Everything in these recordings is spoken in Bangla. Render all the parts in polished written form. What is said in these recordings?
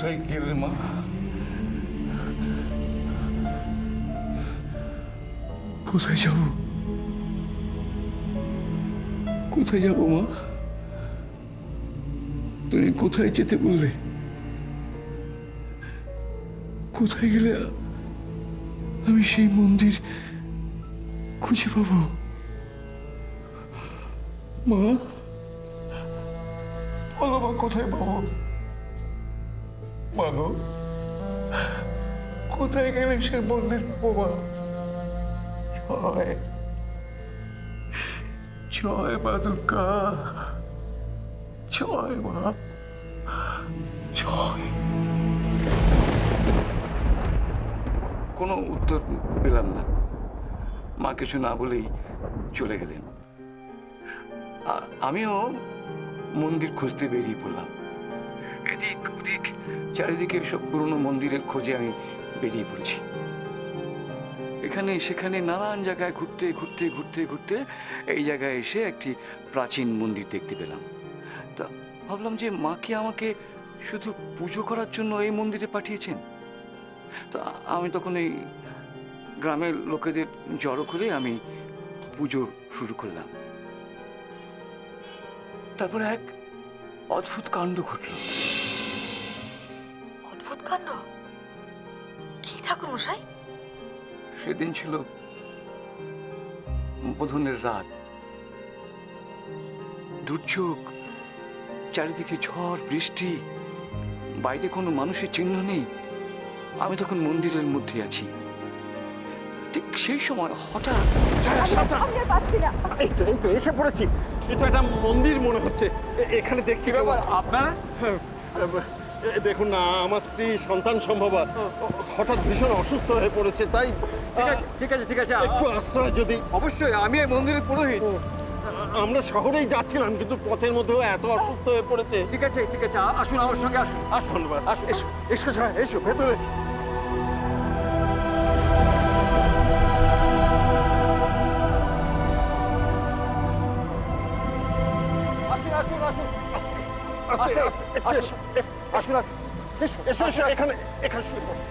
কোথায় গেলে মা? কোথায় যাব? কোথায় যাব মা? তুমি কোথায় যেতে বললে? কোথায় গেলে আমি সেই মন্দির খুঁজে পাবো? মা, বলো মা, কোথায় পাবো? মা গো, কোথায় গেলে সে মন্দির পাবো মা? জয় জয় মা দুর্গা, জয় মা, জয়। কোনো উত্তর পেলাম না। মা কিছু না বলেই চলে গেলেন। আর আমিও মন্দির খুঁজতে বেরিয়ে পড়লাম। এদিক ওদিক চারিদিকে সব পুরনো মন্দিরের খোঁজে আমি বেরিয়ে পড়েছি। এখানে সেখানে নানান জায়গায় ঘুরতে ঘুরতে ঘুরতে ঘুরতে এই জায়গায় এসে একটি প্রাচীন মন্দির দেখতে পেলাম। তা ভাবলাম যে মা কি আমাকে শুধু পুজো করার জন্য এই মন্দিরে পাঠিয়েছেন। তো আমি তখন এই গ্রামের লোকেদের জড়ো করে আমি পুজো শুরু করলাম। তারপরে এক অদ্ভুত কাণ্ড ঘটল। অদ্ভুত কাণ্ড? কি ঠাকুর মশাই? সেদিন ছিল বোধনের রাত। দুর্যোগ, চারিদিকে ঝড় বৃষ্টি, বাইরে কোনো মানুষের চিহ্ন নেই। আমি তখন মন্দিরের মধ্যে আছি। ঠিক সেই সময় হঠাৎ এই তো এসে পড়েছি। এই তো একটা মন্দির মনে হচ্ছে। এখানে দেখছি ব্যাপার আপনারা। দেখুন না, আমার স্ত্রী সন্তান সম্ভবা হঠাৎ ভীষণ অসুস্থ হয়ে পড়েছে, তাই ঠিক আছে একটু আশ্রয় যদি। অবশ্যই, আমি এই মন্দিরের পুরোহিত। আমরা শহরেই যাচ্ছিলাম, কিন্তু পথের মধ্যেও এত অসুস্থ হয়ে পড়েছে। ঠিক আছে আসুন, আমার সঙ্গে আসুন। ধন্যবাদ। এসো এসো এসো, ভেতরে এসো। আসুন আস্তে আসুন, আসুন এসো এসো এসো, এখানে এখানে শুয়ে পড়ো।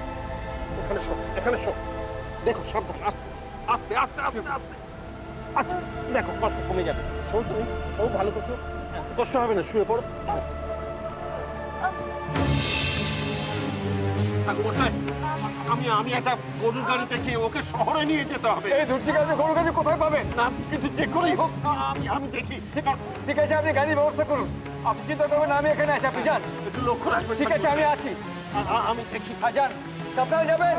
এখানে শো। দেখো সাবধান, আস্তে আস্তে আস্তে আস্তে আস্তে। আচ্ছা দেখো, কষ্ট কমে যাবে। শো তুমি, শো ভালো করছো, কষ্ট হবে না, শুয়ে পড়ো। আমি একটা গরুর গাড়ি দেখি, ওকে শহরে নিয়ে যেতে হবে। এই দূর থেকে আপনি গরু গাড়ি কোথায় পাবেন? না, কিন্তু যে করেই হোক আমি দেখি। ঠিক আছে, আপনি গাড়ির ব্যবস্থা করুন। আপনি চিন্তা করবেন না, আমি এখানে আছি, আপনি যান। একটু লক্ষ্য রাখবে। ঠিক আছে, আমি আছি। আমি দেখি। যান, সাবধানে যাবেন।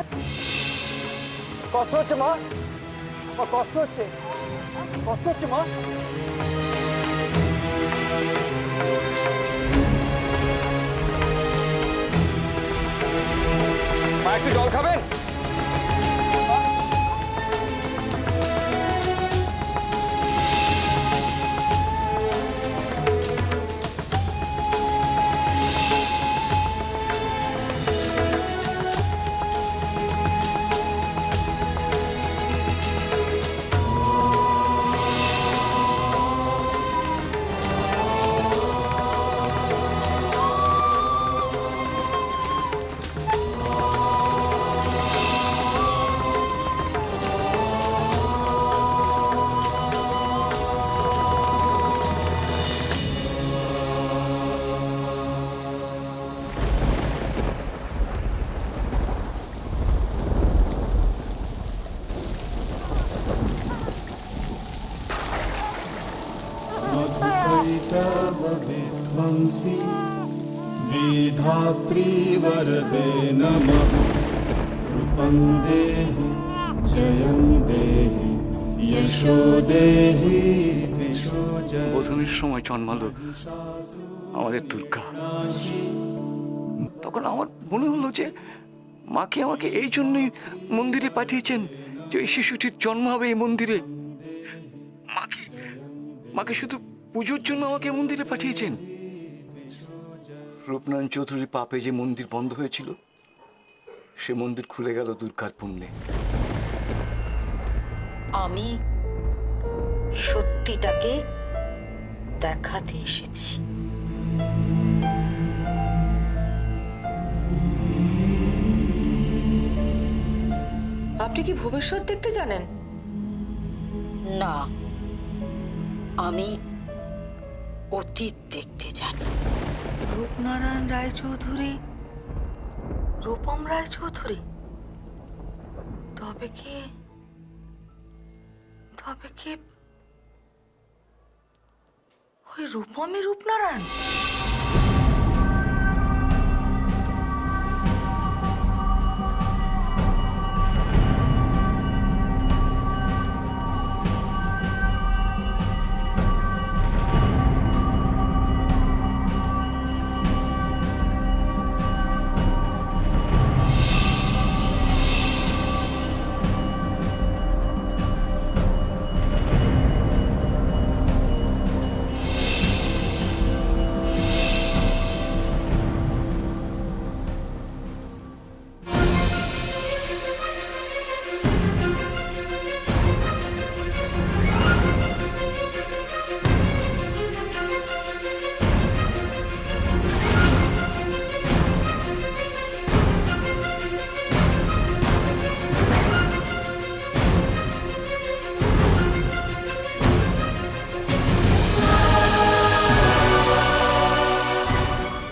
কষ্ট হচ্ছে মা? কষ্ট হচ্ছে মা? মা, একটু জল খাবেন? विध्वंसी विधात्री वरदे नमः रूपं देहि जयं देहि यशो देहि दिशो जय। বোধনের সময় জন্মালো আমাদের দুর্গা। তখন আমার মনে হলো যে মা কি আমাকে এই জন্যই মন্দিরে পাঠিয়েছেন, যে এই শিশুটির জন্ম হবে এই মন্দিরে। মাকে শুধু পুজোর জন্য আমাকে মন্দিরে পাঠিয়েছেন। রূপনারায়ণ চৌধুরীর পাপে যে মন্দির বন্ধ হয়েছিল, সে মন্দির খুলে গেল দুর্গার পুণ্যে। আমি সত্যিটাকে দেখাতে এসেছি। আপনি কি ভবিষ্যৎ দেখতে জানেন? না, আমি অতীত দেখতে জানি। রূপনারায়ণ রায়চৌধুরী, রূপম রায়চৌধুরী, তবে কি ওই রূপমই রূপনারায়ণ?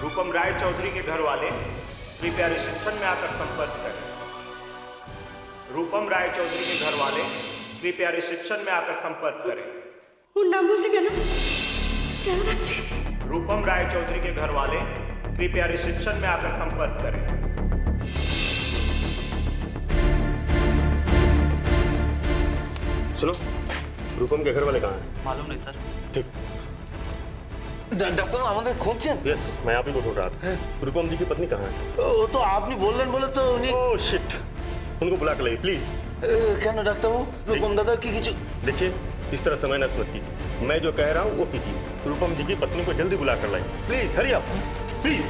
रूपम राय चौधरी के घर वाले कृपया रिसेप्शन में आकर संपर्क करें। रूपम राय चौधरी के घर वाले कृपया रिसेप्शन में आकर संपर्क करें। ওর নাম বলছে কেন? কেন ডাকছে? रूपम राय चौधरी के घर वाले कृपया रिसेप्शन में आकर संपर्क करें। सुनो, रूपम के घर वाले कहाँ हैं? मालूम नहीं सर। ठीक। डॉक्टर আমাদের খুঁজছেন? यस, मैं आप ही को ढूंढ रहा था। रूपम जी की पत्नी कहाँ है? ও তো আপনি বললেন বলে তো উনি ओह शिट, उनको बुला कर लाइए प्लीज। কেন ডাক্তারবাবু রূপম দাদার কি কিছু? देखिए, इस तरह समय नष्ट मत कीजिए। मैं जो कह रहा हूँ वो कीजिए। रूपम जी की पत्नी को जल्दी बुला कर लाइए प्लीज। हरी आप प्लीज।